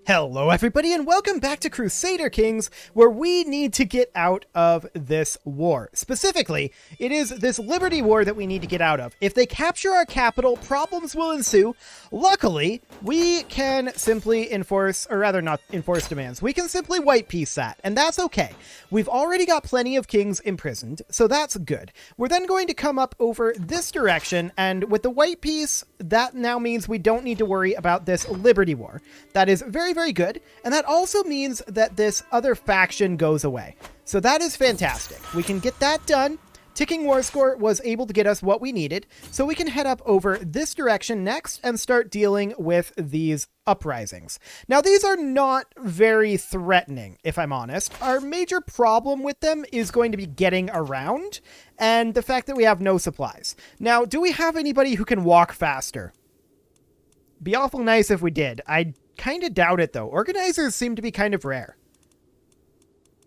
Hello everybody and welcome back to Crusader Kings, where we need to get out of this war. Specifically, it is this Liberty War that we need to get out of. If they capture our capital, problems will ensue. Luckily, we can simply enforce, or rather not enforce demands, we can simply white peace that, and that's okay. We've already got plenty of kings imprisoned, so that's good. We're then going to come up over this direction, and with the white peace, that now means we don't need to worry about this Liberty War. That is very good, and that also means that this other faction goes away. So that is fantastic. We can get that done. Ticking War Score was able to get us what we needed, so we can head up over this direction next and start dealing with these uprisings. Now, these are not very threatening, if I'm honest. Our major problem with them is going to be getting around, and the fact that we have no supplies. Now, do we have anybody who can walk faster? Be awful nice if we did. I kind of doubt it, though. Organizers seem to be kind of rare.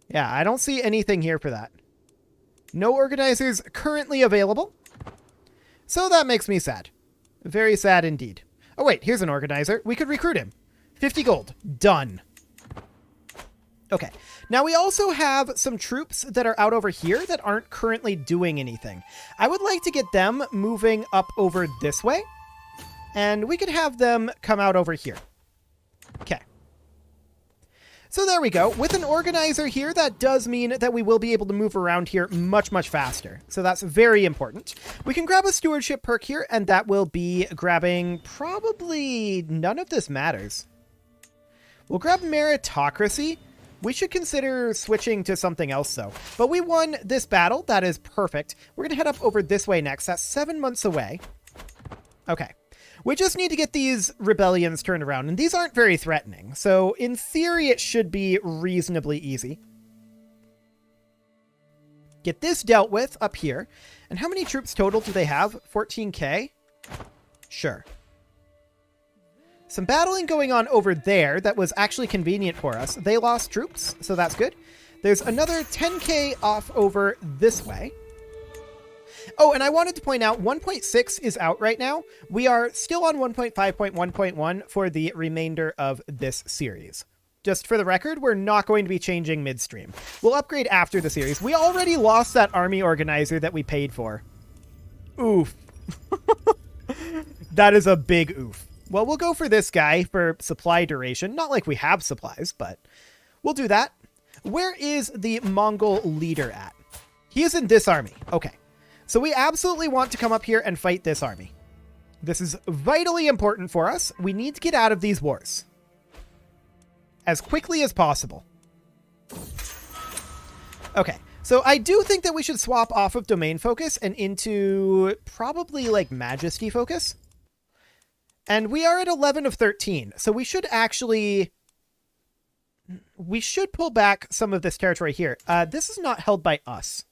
Yeah, I don't see anything here for that. No organizers currently available. So that makes me sad. Very sad indeed. Oh, wait, here's an organizer. We could recruit him. 50 gold. Done. Okay. Now, we also have some troops that are out over here that aren't currently doing anything. I would like to get them moving up over this way. And we could have them come out over here. Okay. So there we go. With an organizer here, that does mean that we will be able to move around here much faster. So that's very important. We can grab a stewardship perk here, and that will be grabbing probably none of this matters. We'll grab meritocracy. We should consider switching to something else, though. But we won this battle. That is perfect. We're going to head up over this way next. That's 7 months away. Okay. We just need to get these rebellions turned around, and these aren't very threatening. So in theory, it should be reasonably easy. Get this dealt with up here. And how many troops total do they have? 14k? Sure. Some battling going on over there that was actually convenient for us. They lost troops, so that's good. There's another 10k off over this way. Oh, and I wanted to point out 1.6 is out right now. We are still on 1.5.1.1 for the remainder of this series. Just for the record, we're not going to be changing midstream. We'll upgrade after the series. We already lost that army organizer that we paid for. Oof. That is a big oof. Well, we'll go for this guy for supply duration. Not like we have supplies, but we'll do that. Where is the Mongol leader at? He is in this army. Okay. So we absolutely want to come up here and fight this army. This is vitally important for us. We need to get out of these wars as quickly as possible. Okay, so I do think that we should swap off of domain focus and into probably like majesty focus. And we are at 11 of 13, so we should actually... We should pull back some of this territory here. This is not held by us.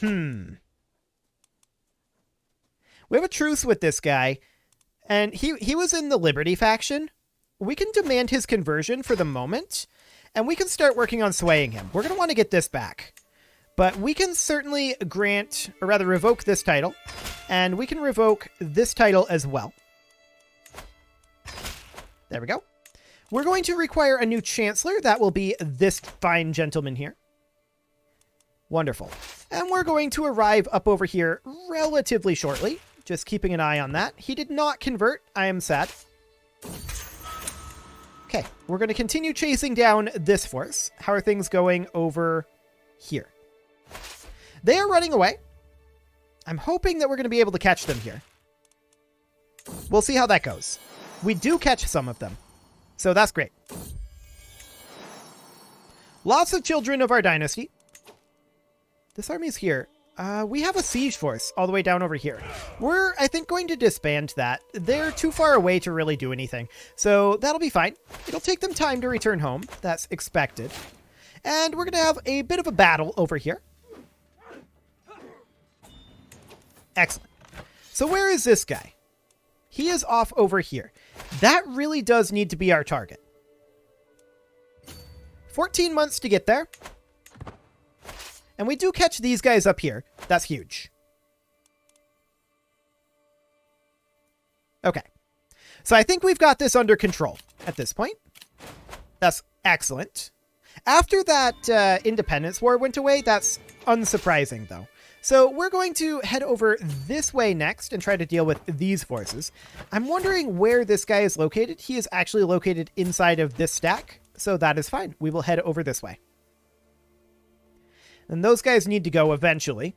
We have a truce with this guy, and he was in the Liberty faction. We can demand his conversion for the moment, and we can start working on swaying him. We're going to want to get this back. But we can certainly grant, or rather revoke this title, and we can revoke this title as well. There we go. We're going to require a new chancellor. That will be this fine gentleman here. Wonderful. And we're going to arrive up over here relatively shortly. Just keeping an eye on that. He did not convert. I am sad. Okay, we're going to continue chasing down this force. How are things going over here? They are running away. I'm hoping that we're going to be able to catch them here. We'll see how that goes. We do catch some of them. So that's great. Lots of children of our dynasty. This army's here. We have a siege force all the way down over here. We're, I think, going to disband that. They're too far away to really do anything. So that'll be fine. It'll take them time to return home. That's expected. And we're going to have a bit of a battle over here. Excellent. So where is this guy? He is off over here. That really does need to be our target. 14 months to get there. And we do catch these guys up here. That's huge. Okay. So I think we've got this under control at this point. That's excellent. After that Independence War went away, that's unsurprising, though. So we're going to head over this way next and try to deal with these forces. I'm wondering where this guy is located. He is actually located inside of this stack, so that is fine. We will head over this way. And those guys need to go eventually.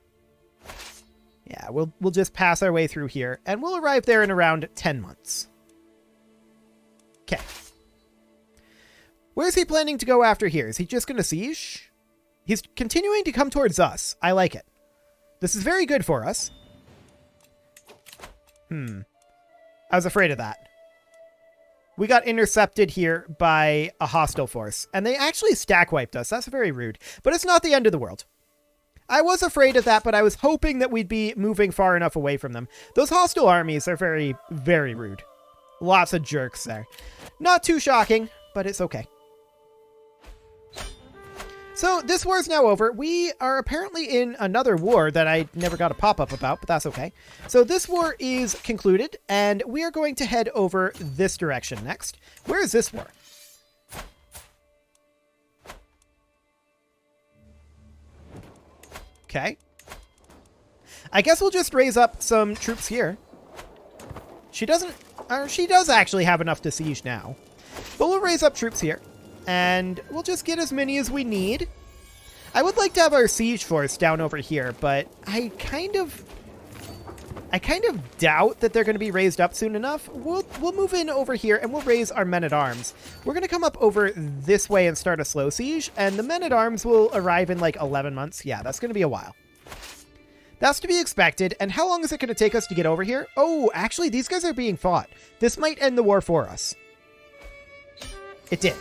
Yeah, we'll just pass our way through here, and we'll arrive there in around 10 months. Okay. Where's he planning to go after here? Is he just going to siege? He's continuing to come towards us. I like it. This is very good for us. I was afraid of that. We got intercepted here by a hostile force, and they actually stack wiped us. That's very rude, but it's not the end of the world. I was afraid of that, but I was hoping that we'd be moving far enough away from them. Those hostile armies are very, very rude. Lots of jerks there. Not too shocking, but it's okay. So this war is now over. We are apparently in another war that I never got a pop-up about, but that's okay. So this war is concluded, and we are going to head over this direction next. Where is this war? Okay. I guess we'll just raise up some troops here. She does actually have enough to siege now. But we'll raise up troops here. And we'll just get as many as we need. I would like to have our siege force down over here, but I kind of doubt that they're going to be raised up soon enough. We'll move in over here and we'll raise our men-at-arms. We're going to come up over this way and start a slow siege, and the men-at-arms will arrive in like 11 months. Yeah, that's going to be a while. That's to be expected. And how long is it going to take us to get over here? Oh, actually, these guys are being fought. This might end the war for us. It did.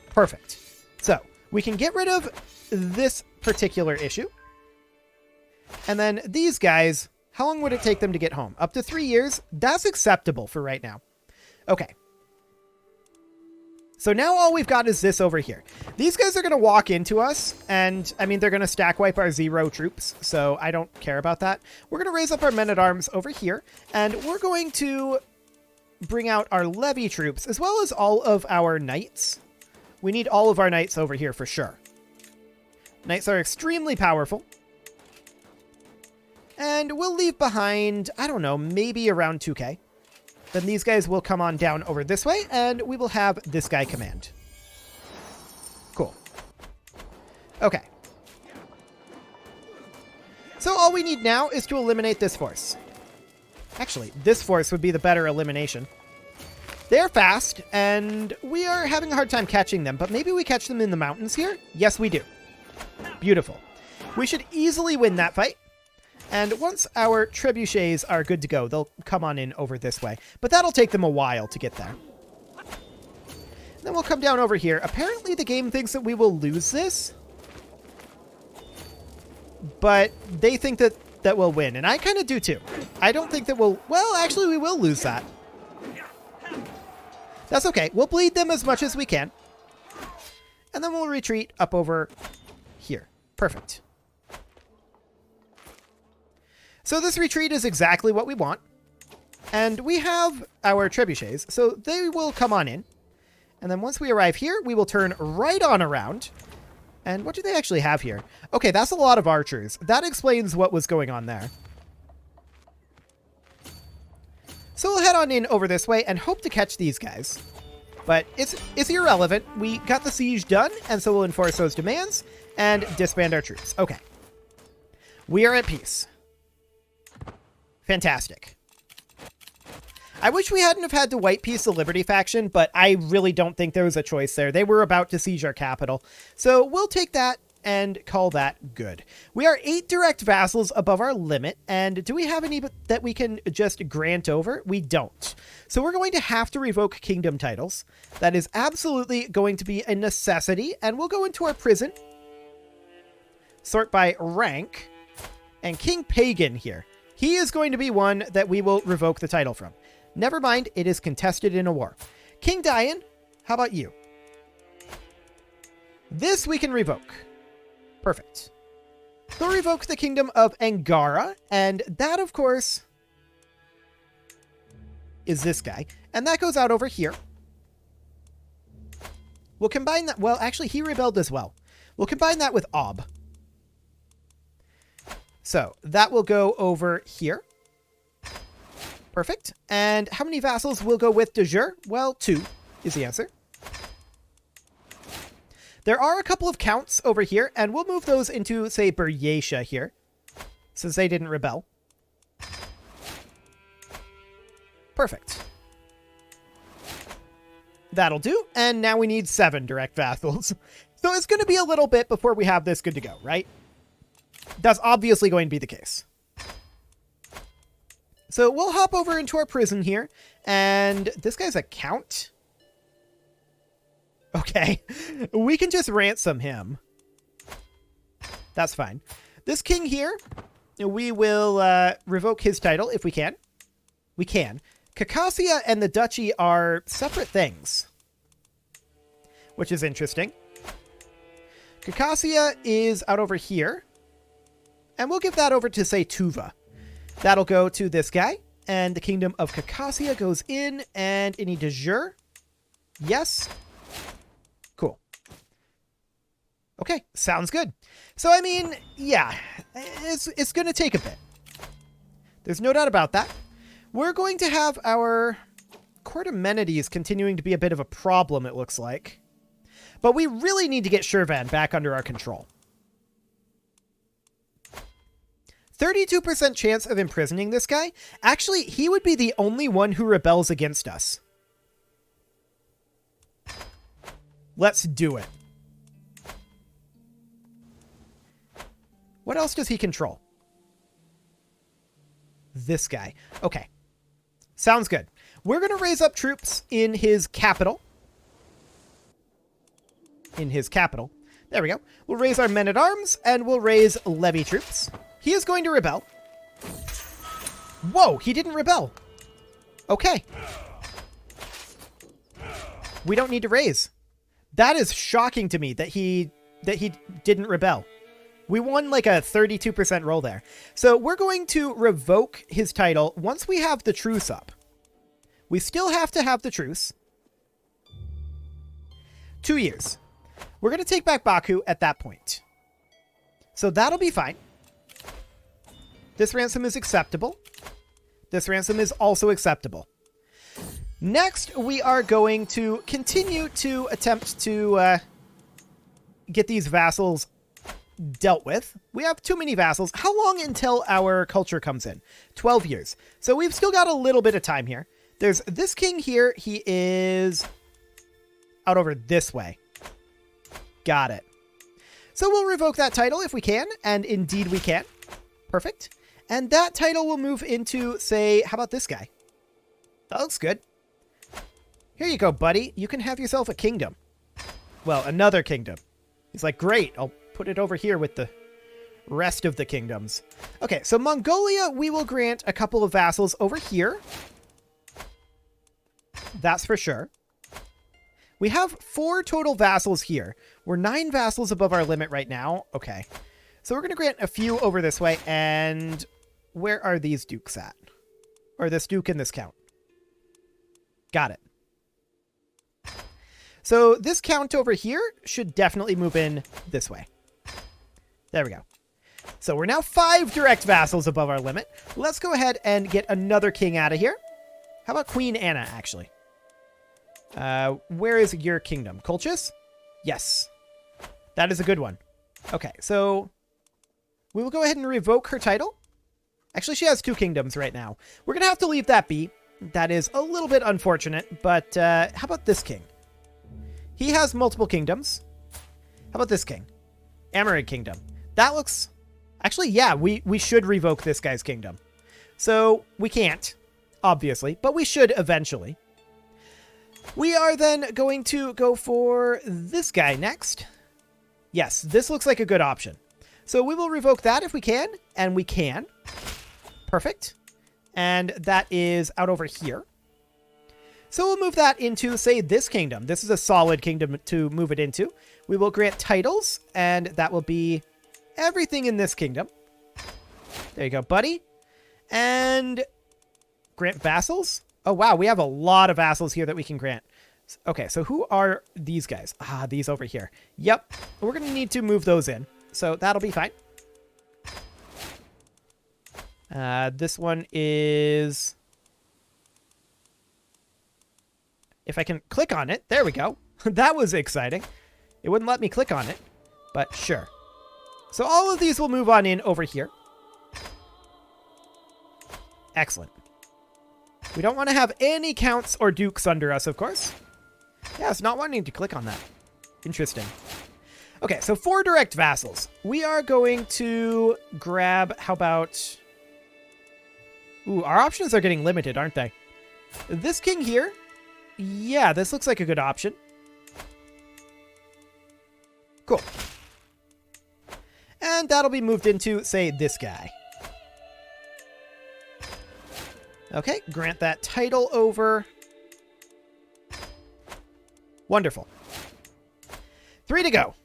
Perfect. So we can get rid of this particular issue. And then these guys, how long would it take them to get home? Up to 3 years. That's acceptable for right now. Okay. So now all we've got is this over here. These guys are going to walk into us, and I mean, they're going to stack wipe our 0 troops, so I don't care about that. We're going to raise up our men-at-arms over here, and we're going to bring out our levy troops, as well as all of our knights. We need all of our knights over here for sure. Knights are extremely powerful. And we'll leave behind, I don't know, maybe around 2k. Then these guys will come on down over this way, and we will have this guy command. Cool. Okay. So all we need now is to eliminate this force. Actually, this force would be the better elimination. They're fast, and we are having a hard time catching them, but maybe we catch them in the mountains here? Yes, we do. Beautiful. We should easily win that fight. And once our trebuchets are good to go, they'll come on in over this way. But that'll take them a while to get there. Then we'll come down over here. Apparently the game thinks that we will lose this. But they think that we'll win, and I kind of do too. I don't think that we'll... Well, actually, we will lose that. That's okay. We'll bleed them as much as we can. And then we'll retreat up over here. Perfect. So this retreat is exactly what we want. And we have our trebuchets, so they will come on in. And then once we arrive here, we will turn right on around. And what do they actually have here? Okay, that's a lot of archers. That explains what was going on there. So we'll head on in over this way and hope to catch these guys. But it's irrelevant. We got the siege done, and so we'll enforce those demands and disband our troops. Okay. We are at peace. Fantastic. I wish we hadn't have had to white piece the Liberty faction, but I really don't think there was a choice there. They were about to siege our capital. So we'll take that and call that good. We are 8 direct vassals above our limit, and do we have any that we can just grant over? We don't. So we're going to have to revoke kingdom titles. That is absolutely going to be a necessity, and we'll go into our prison, sort by rank, and King Pagan here. He is going to be one that we will revoke the title from. Never mind, it is contested in a war. King Dian, how about you? This we can revoke. Perfect. We'll revoke the kingdom of Angara, and that, of course... is this guy. And that goes out over here. We'll combine that. Well, actually, he rebelled as well. We'll combine that with Ob. So that will go over here. Perfect. And how many vassals will go with de jure? Well, 2 is the answer. There are a couple of counts over here, and we'll move those into, say, Buryatia here, since they didn't rebel. Perfect. That'll do. And now we need 7 direct vassals. So it's going to be a little bit before we have this good to go, right? That's obviously going to be the case. So we'll hop over into our prison here. And this guy's a count. Okay. We can just ransom him. That's fine. This king here, we will revoke his title if we can. We can. Caucasia and the duchy are separate things, which is interesting. Caucasia is out over here, and we'll give that over to, say, Tuva. That'll go to this guy, and the kingdom of Caucasia goes in, and any de jure? Yes. Cool. Okay, sounds good. So, I mean, yeah, it's going to take a bit. There's no doubt about that. We're going to have our court amenities continuing to be a bit of a problem, it looks like. But we really need to get Shirvan back under our control. 32% chance of imprisoning this guy. Actually, he would be the only one who rebels against us. Let's do it. What else does he control? This guy. Okay. Sounds good. We're going to raise up troops in his capital. In his capital. There we go. We'll raise our men-at-arms, and we'll raise levy troops. He is going to rebel. Whoa, he didn't rebel. Okay. We don't need to raise. That is shocking to me that he didn't rebel. We won like a 32% roll there. So we're going to revoke his title once we have the truce up. We still have to have the truce. 2 years. We're going to take back Baku at that point. So that'll be fine. This ransom is acceptable. This ransom is also acceptable. Next, we are going to continue to attempt to get these vassals dealt with. We have too many vassals. How long until our culture comes in? 12 years. So we've still got a little bit of time here. There's this king here. He is out over this way. Got it. So we'll revoke that title if we can, and indeed we can. Perfect. And that title will move into, say, how about this guy? That looks good. Here you go, buddy. You can have yourself a kingdom. Well, another kingdom. He's like, great, I'll put it over here with the rest of the kingdoms. Okay, so Mongolia, we will grant a couple of vassals over here. That's for sure. We have 4 total vassals here. We're 9 vassals above our limit right now. Okay. So we're going to grant a few over this way. And where are these dukes at? Or this duke and this count? Got it. So this count over here should definitely move in this way. There we go. So we're now 5 direct vassals above our limit. Let's go ahead and get another king out of here. How about Queen Anna, actually? Where is your kingdom? Colchis? Yes. That is a good one. Okay, so we will go ahead and revoke her title. Actually, she has 2 kingdoms right now. We're going to have to leave that be. That is a little bit unfortunate, but how about this king? He has multiple kingdoms. How about this king? Amarid Kingdom. That looks... Actually, yeah, we should revoke this guy's kingdom. So we can't, obviously, but we should eventually. We are then going to go for this guy next. Yes, this looks like a good option. So we will revoke that if we can, and we can. Perfect. And that is out over here. So we'll move that into, say, this kingdom. This is a solid kingdom to move it into. We will grant titles, and that will be everything in this kingdom. There you go, buddy. And grant vassals. Oh, wow. We have a lot of vassals here that we can grant. Okay, so who are these guys? Ah, these over here. Yep. We're going to need to move those in. So that'll be fine. This one is... If I can click on it. There we go. That was exciting. It wouldn't let me click on it, but sure. So all of these will move on in over here. Excellent. We don't want to have any counts or dukes under us, of course. Yeah, it's not wanting to click on that. Interesting. Okay, so 4 direct vassals. We are going to grab, how about... Ooh, our options are getting limited, aren't they? This king here. Yeah, this looks like a good option. Cool. And that'll be moved into, say, this guy. Okay, grant that title over. Wonderful. 3 to go.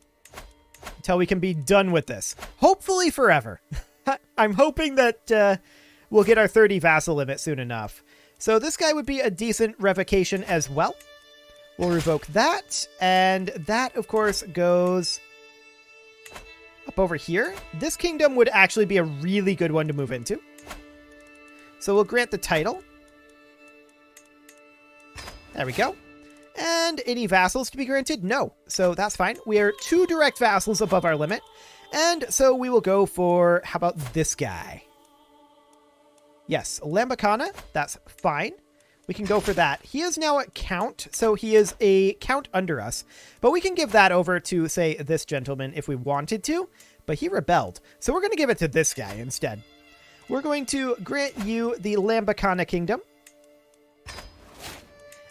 Until we can be done with this. Hopefully forever. I'm hoping that we'll get our 30 vassal limit soon enough. So this guy would be a decent revocation as well. We'll revoke that. And that, of course, goes up over here. This kingdom would actually be a really good one to move into. So we'll grant the title. There we go. And any vassals to be granted? No. So that's fine. We are 2 direct vassals above our limit. And so we will go for, how about this guy? Yes, Lambacana. That's fine. We can go for that. He is now at count, so he is a count under us. But we can give that over to, say, this gentleman if we wanted to. But he rebelled. So we're going to give it to this guy instead. We're going to grant you the Lambacana Kingdom.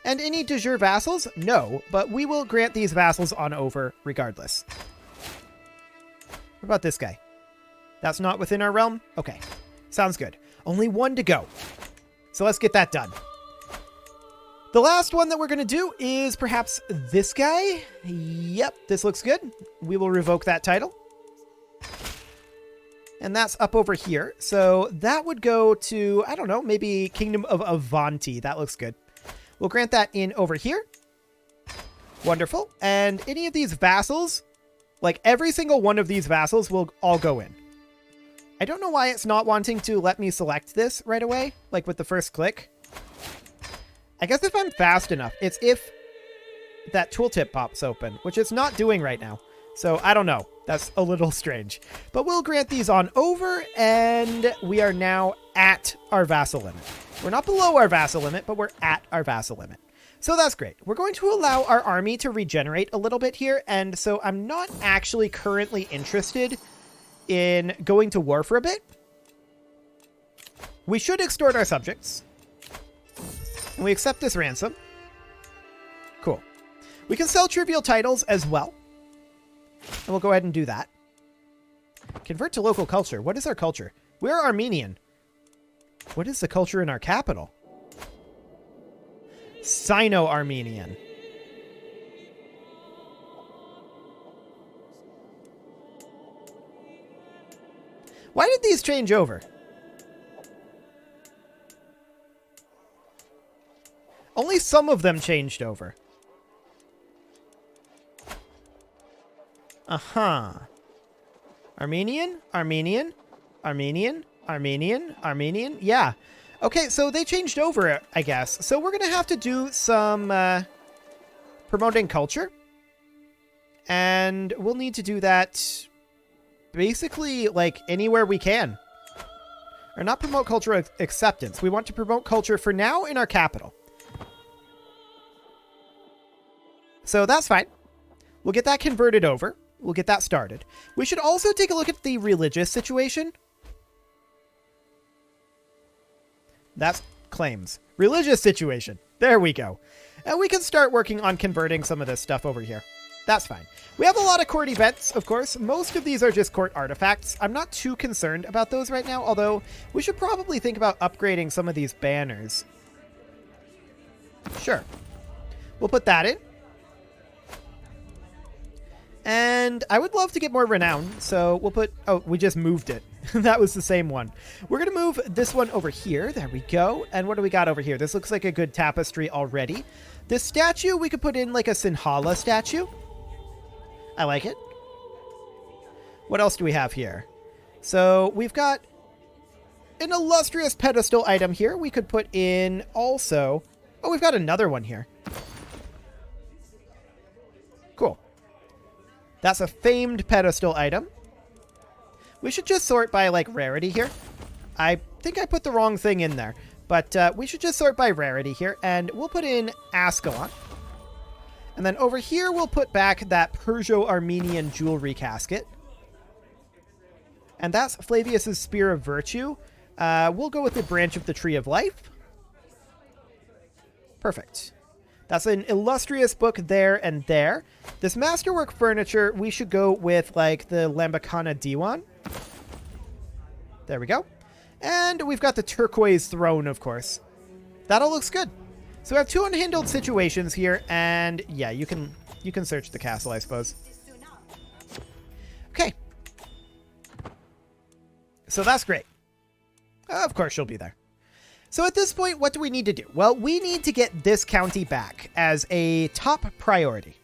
And any de jure vassals? No, but we will grant these vassals on over regardless. What about this guy? That's not within our realm? Okay, sounds good. Only 1 to go. So let's get that done. The last one that we're going to do is perhaps this guy. Yep, this looks good. We will revoke that title. And that's up over here. So that would go to, I don't know, maybe Kingdom of Avanti. That looks good. We'll grant that in over here. Wonderful. And any of these vassals, like every single one of these vassals will all go in. I don't know why it's not wanting to let me select this right away, like with the first click. I guess if I'm fast enough, it's if that tooltip pops open, which it's not doing right now. So I don't know. That's a little strange. But we'll grant these on over, and we are now at our vassal limit. We're not below our vassal limit, but we're at our vassal limit. So that's great. We're going to allow our army to regenerate a little bit here, and so I'm not actually currently interested in going to war for a bit. We should extort our subjects. And we accept this ransom. Cool. We can sell trivial titles as well. And we'll go ahead and do that. Convert to local culture. What is our culture? We're Armenian. What is the culture in our capital? Sino-Armenian. Why did these change over? Only some of them changed over. Uh-huh. Armenian, Armenian, Armenian, Armenian, Armenian. Yeah. Okay, so they changed over, I guess. So we're going to have to do some promoting culture. And we'll need to do that basically like anywhere we can. Or not promote cultural acceptance. We want to promote culture for now in our capital. So that's fine. We'll get that converted over. We'll get that started. We should also take a look at the religious situation. That's claims. Religious situation. There we go. And we can start working on converting some of this stuff over here. That's fine. We have a lot of court events, of course. Most of these are just court artifacts. I'm not too concerned about those right now, although we should probably think about upgrading some of these banners. Sure. We'll put that in. And I would love to get more renown, so we'll put... Oh, we just moved it. That was the same one. We're going to move this one over here. There we go. And what do we got over here? This looks like a good tapestry already. This statue, we could put in like a Sinhala statue. I like it. What else do we have here? So we've got an illustrious pedestal item here. We could put in also... Oh, we've got another one here. Cool. That's a famed pedestal item. We should just sort by, like, rarity here. I think I put the wrong thing in there. But we should just sort by rarity here. And we'll put in Ascalon. And then over here, we'll put back that Perso-Armenian jewelry casket. And that's Flavius's Spear of Virtue. We'll go with the Branch of the Tree of Life. Perfect. That's an illustrious book there and there. This masterwork furniture, we should go with, like, the Lambakana Diwan. There we go. And we've got the turquoise throne, of course. That all looks good. So we have two unhandled situations here, and yeah, you can search the castle, I suppose. Okay. So that's great. Of course she'll be there. So at this point, what do we need to do? Well, we need to get this county back as a top priority.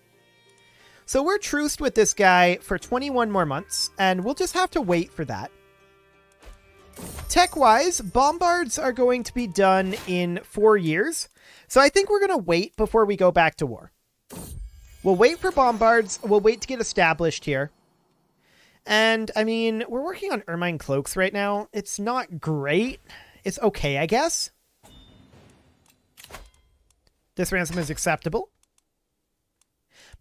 So we're truced with this guy for 21 more months, and we'll just have to wait for that. Tech-wise, bombards are going to be done in 4 years. So I think we're going to wait before we go back to war. We'll wait for bombards. We'll wait to get established here. And, I mean, we're working on Ermine Cloaks right now. It's not great. It's okay, I guess. This ransom is acceptable.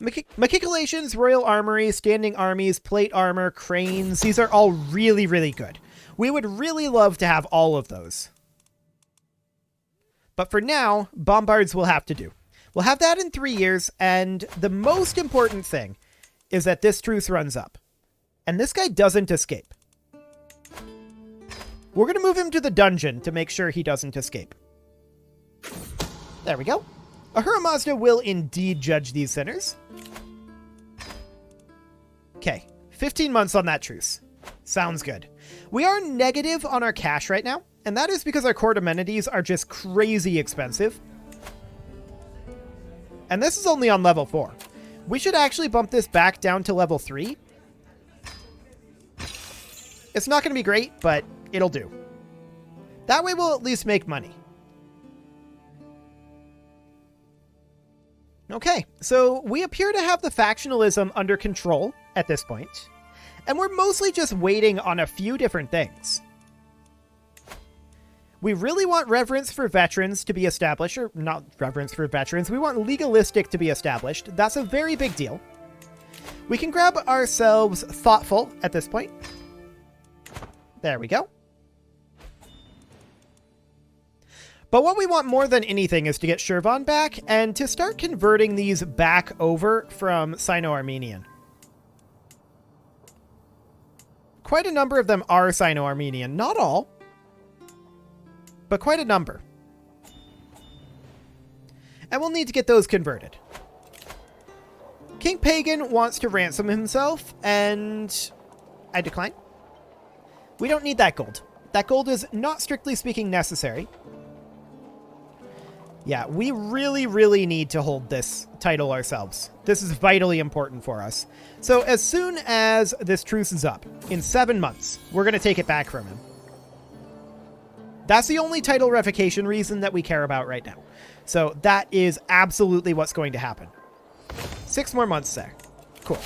Machicolations, Royal Armory, Standing Armies, Plate Armor, Cranes. These are all really, really good. We would really love to have all of those. But for now, bombards will have to do. We'll have that in 3 years, and the most important thing is that this truce runs up. And this guy doesn't escape. We're going to move him to the dungeon to make sure he doesn't escape. There we go. Ahura Mazda will indeed judge these sinners. Okay, 15 months on that truce. Sounds good. We are negative on our cash right now, and that is because our court amenities are just crazy expensive. And this is only on level 4. We should actually bump this back down to level 3. It's not going to be great, but it'll do. That way we'll at least make money. Okay, so we appear to have the factionalism under control at this point, and we're mostly just waiting on a few different things. We really want reverence for veterans to be established, or not reverence for veterans, we want legalistic to be established. That's a very big deal. We can grab ourselves thoughtful at this point. There we go. But what we want more than anything is to get Shirvan back and to start converting these back over from Sino-Armenian. Quite a number of them are Sino-Armenian. Not all, but quite a number. And we'll need to get those converted. King Pagan wants to ransom himself, and I decline. We don't need that gold. That gold is not strictly speaking necessary. Yeah, we really, really need to hold this title ourselves. This is vitally important for us. So as soon as this truce is up, in 7 months, we're going to take it back from him. That's the only title revocation reason that we care about right now. So that is absolutely what's going to happen. 6 more months there. Cool.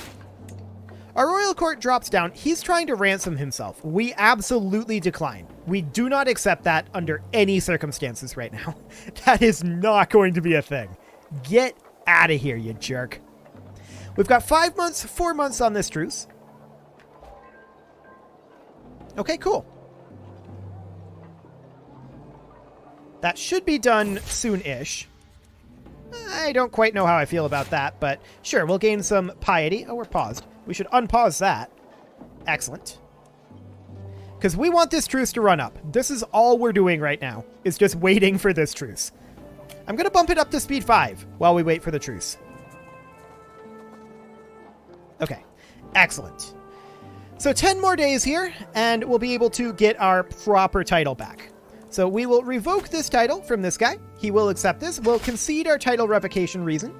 Our royal court drops down. He's trying to ransom himself. We absolutely decline. We do not accept that under any circumstances right now. That is not going to be a thing. Get out of here, you jerk. We've got 5 months, 4 months on this truce. Okay, cool. That should be done soon-ish. I don't quite know how I feel about that, but sure, we'll gain some piety. Oh, we're paused. We should unpause that. Excellent. Because we want this truce to run up. This is all we're doing right now, is just waiting for this truce. I'm going to bump it up to speed 5 while we wait for the truce. Okay, excellent. So 10 more days here, and we'll be able to get our proper title back. So we will revoke this title from this guy. He will accept this. We'll concede our title revocation reason.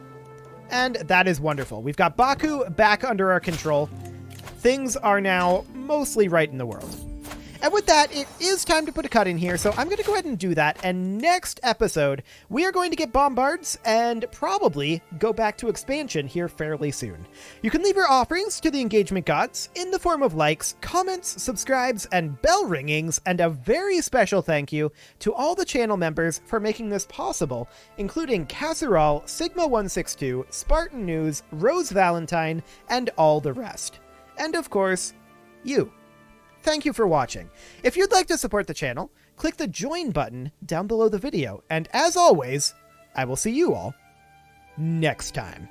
And that is wonderful. We've got Baku back under our control. Things are now mostly right in the world. And with that, it is time to put a cut in here, so I'm going to go ahead and do that. And next episode, we are going to get bombards and probably go back to expansion here fairly soon. You can leave your offerings to the engagement gods in the form of likes, comments, subscribes, and bell ringings, and a very special thank you to all the channel members for making this possible, including Casserole, Sigma162, Spartan News, Rose Valentine, and all the rest. And of course, you. Thank you for watching. If you'd like to support the channel, click the join button down below the video. And as always, I will see you all next time.